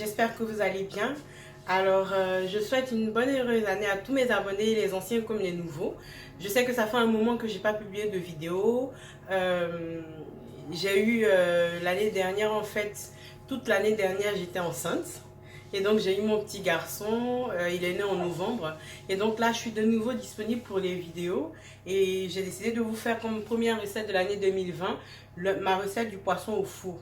j'espère que vous allez bien. Alors, je souhaite une bonne et heureuse année à tous mes abonnés, les anciens comme les nouveaux. Je sais que ça fait un moment que j'ai pas publié de vidéo. J'ai eu l'année dernière, en fait, toute l'année dernière, j'étais enceinte. Et donc, j'ai eu mon petit garçon, il est né en novembre. Et donc là, je suis de nouveau disponible pour les vidéos. Et j'ai décidé de vous faire comme première recette de l'année 2020, ma recette du poisson au four.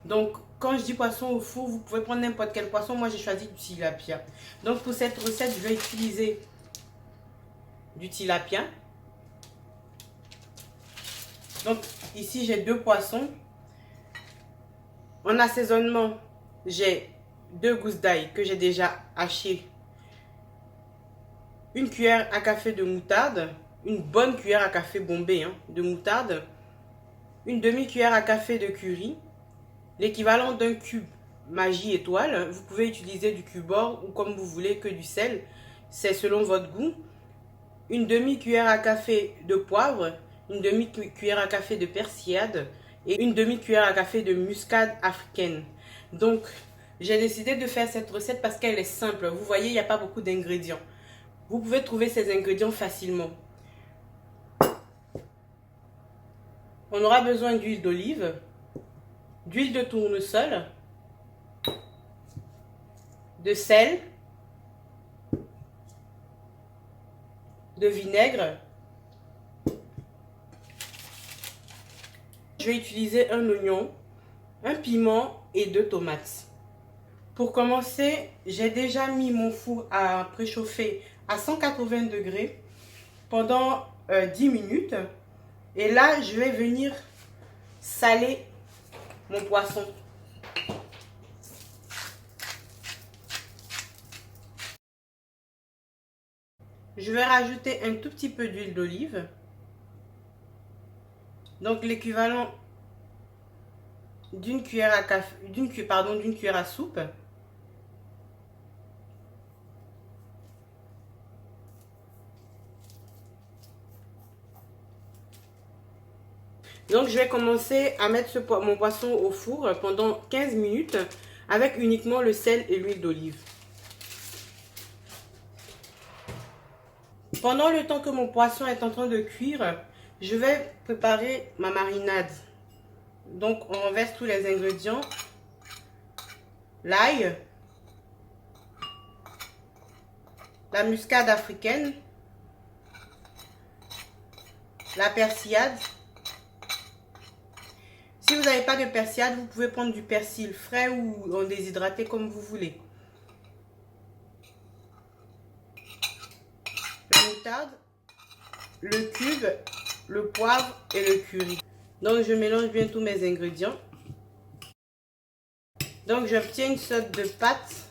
Donc, quand je dis poisson au four, vous pouvez prendre n'importe quel poisson. Moi, j'ai choisi du tilapia. Donc, pour cette recette, je vais utiliser du tilapia. Donc, ici, j'ai 2 poissons. En assaisonnement, j'ai 2 gousses d'ail que j'ai déjà hachées. Une cuillère à café de moutarde. Une bonne cuillère à café bombée de moutarde. Une demi-cuillère à café de curry. L'équivalent d'un cube Magie étoile. Vous pouvez utiliser du cubord ou comme vous voulez que du sel. C'est selon votre goût. Une demi-cuillère à café de poivre. Une demi-cuillère à café de persillade. Et une demi-cuillère à café de muscade africaine. Donc, j'ai décidé de faire cette recette parce qu'elle est simple. Vous voyez, il n'y a pas beaucoup d'ingrédients. Vous pouvez trouver ces ingrédients facilement. On aura besoin d'huile d'olive, d'huile de tournesol, de sel, de vinaigre. Je vais utiliser un oignon, un piment et 2 tomates. Pour commencer, j'ai déjà mis mon four à préchauffer à 180 degrés pendant 10 minutes. Et là, je vais venir saler mon poisson. Je vais rajouter un tout petit peu d'huile d'olive. Donc l'équivalent d'une cuillère à café, d'une cuillère à soupe. Donc je vais commencer à mettre mon poisson au four pendant 15 minutes avec uniquement le sel et l'huile d'olive. Pendant le temps que mon poisson est en train de cuire, je vais préparer ma marinade. Donc on renverse tous les ingrédients. L'ail, la muscade africaine, la persillade. Si vous n'avez pas de persillade, vous pouvez prendre du persil frais ou en déshydraté comme vous voulez. La moutarde, le cube, le poivre et le curry. Donc je mélange bien tous mes ingrédients. Donc j'obtiens une sorte de pâte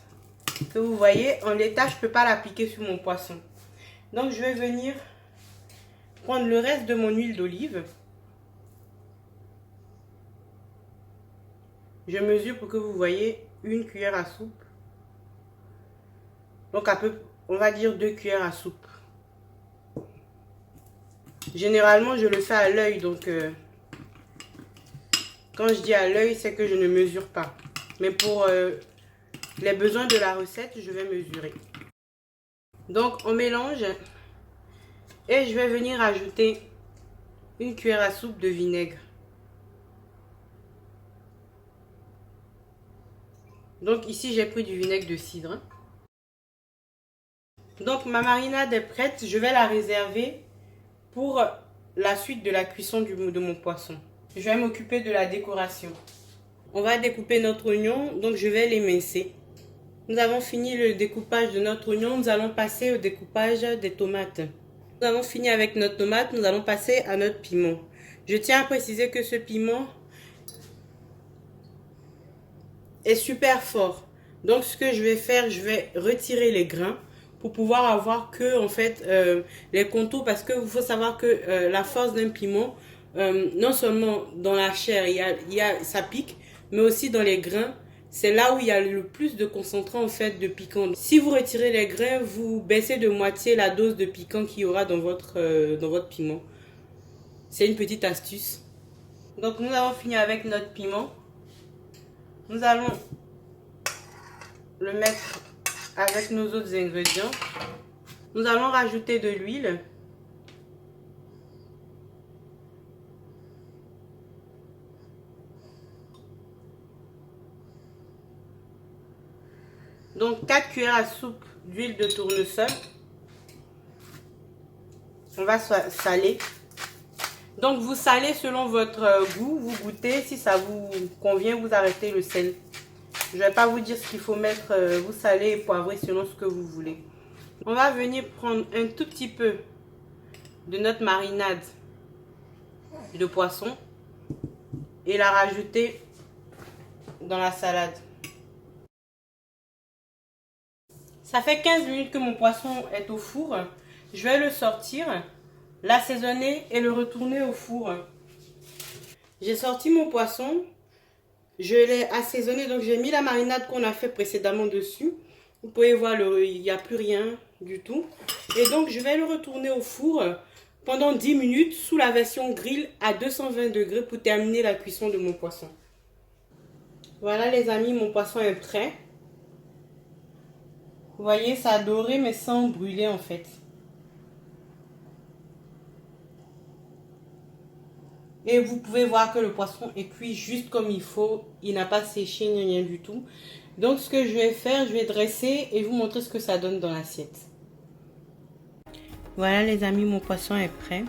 que vous voyez. En l'état, je ne peux pas l'appliquer sur mon poisson. Donc je vais venir prendre le reste de mon huile d'olive. Je mesure pour que vous voyez une cuillère à soupe. Donc on va dire 2 cuillères à soupe. Généralement, je le fais à l'œil. Donc, quand je dis à l'œil, c'est que je ne mesure pas. Mais pour les besoins de la recette, je vais mesurer. Donc, on mélange. Et je vais venir ajouter une cuillère à soupe de vinaigre. Donc ici, j'ai pris du vinaigre de cidre. Donc ma marinade est prête. Je vais la réserver pour la suite de la cuisson de mon poisson. Je vais m'occuper de la décoration. On va découper notre oignon. Donc je vais l'émincer. Nous avons fini le découpage de notre oignon. Nous allons passer au découpage des tomates. Nous avons fini avec notre tomate. Nous allons passer à notre piment. Je tiens à préciser que ce piment est super fort. Donc ce que je vais faire, je vais retirer les grains pour pouvoir avoir que en fait les contours, parce que il faut savoir que la force d'un piment non seulement dans la chair, ça pique, mais aussi dans les grains. C'est là où il y a le plus de concentrant en fait de piquant. Si vous retirez les grains, vous baissez de moitié la dose de piquant qu'il y aura dans votre piment. C'est une petite astuce. Donc nous avons fini avec notre piment. Nous allons le mettre avec nos autres ingrédients. Nous allons rajouter de l'huile. Donc 4 cuillères à soupe d'huile de tournesol. On va saler. Donc vous salez selon votre goût, vous goûtez, si ça vous convient, vous arrêtez le sel. Je ne vais pas vous dire ce qu'il faut mettre, vous salez et poivrez selon ce que vous voulez. On va venir prendre un tout petit peu de notre marinade de poisson et la rajouter dans la salade. Ça fait 15 minutes que mon poisson est au four. Je vais le sortir, l'assaisonner et le retourner au four. J'ai sorti mon poisson, je l'ai assaisonné, donc j'ai mis la marinade qu'on a fait précédemment dessus. Vous pouvez voir, il n'y a plus rien du tout. Et donc je vais le retourner au four pendant 10 minutes sous la version grill à 220 degrés pour terminer la cuisson de mon poisson. Voilà les amis, mon poisson est prêt. Vous voyez, ça a doré mais sans brûler en fait. Et vous pouvez voir que le poisson est cuit juste comme il faut. Il n'a pas séché ni rien du tout. Donc ce que je vais faire, je vais dresser et vous montrer ce que ça donne dans l'assiette. Voilà les amis, mon poisson est prêt.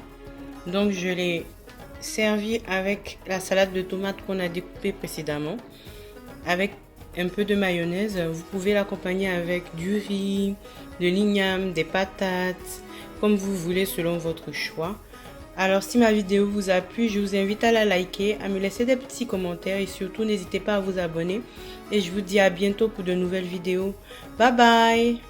Donc je l'ai servi avec la salade de tomates qu'on a découpée précédemment. Avec un peu de mayonnaise. Vous pouvez l'accompagner avec du riz, de l'igname, des patates, comme vous voulez selon votre choix. Alors si ma vidéo vous a plu, je vous invite à la liker, à me laisser des petits commentaires et surtout n'hésitez pas à vous abonner. Et je vous dis à bientôt pour de nouvelles vidéos. Bye bye!